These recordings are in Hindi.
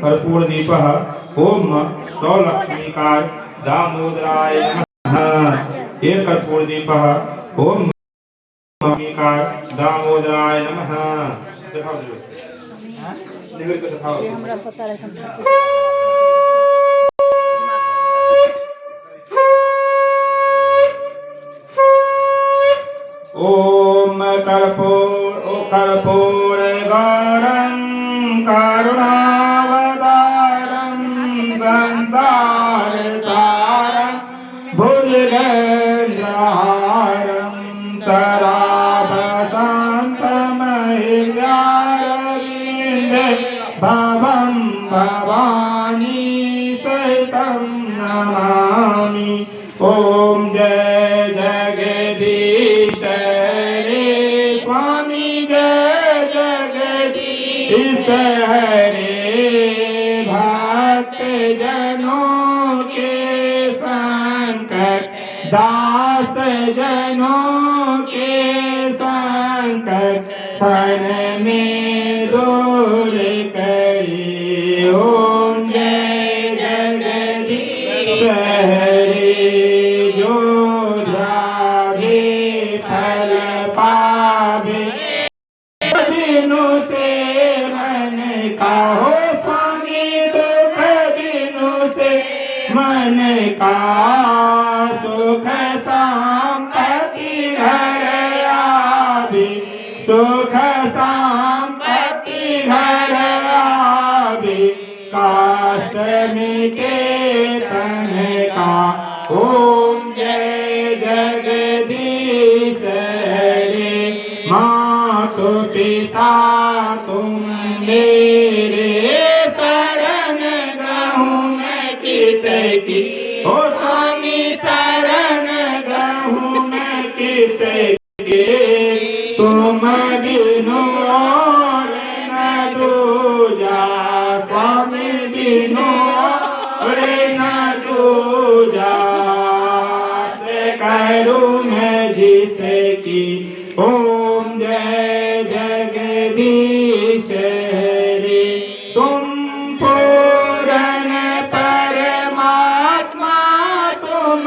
कर्पूर दीपः ओम सौलक्ष्मीकाय दामोदराय नमः। ये कर्पूर दीपः ओम लक्ष्मीकाय दामोदराय नमः। ओम कर्पूर गौरं करुणावतारं संसार सारं भुजगेन्द्रहारं सदाभशान्तमहिलारविन्दे भवं भवानी सहितं नमामि। ओम जय जगदीश हरे स्वामी जय जगदीश हरे भक्त जनों के संकट दास जनों के संकट क्षण में दूर करी। ओम जय जगदीश हरे जो जागे फल पावे बिनु से मन का हो स्वामी दुख बिनु से मन का सुख संपत्ति घर आवे सुख संपत्ति घर आवे काष्ठ मिटे तन का। ओम जय जगदीश हरे मातु पिता तुम मेरे शरण गहूँ मैं किसकी। ओ स्वामी शरण गहूँ मैं किसकी। तुम बिनु और न दूजा स्वामी बिनु और न दूजा करूं मैं जिसकी। ओम जय जगदीश हरे तुम पूर्ण परमात्मा तुम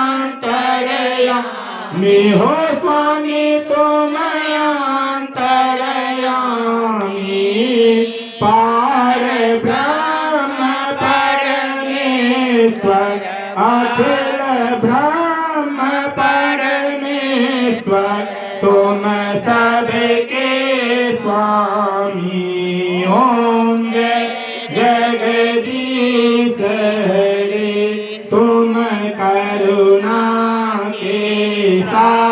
अंतर्यामी हो स्वामी तुम अंतर्यामी। पार ब्रह्म परमेश्वर अखिल ब्रह्म परमेश्वर तुम सबके स्वामी। ओम जय जगदीश हरे तुम करुणा के सागर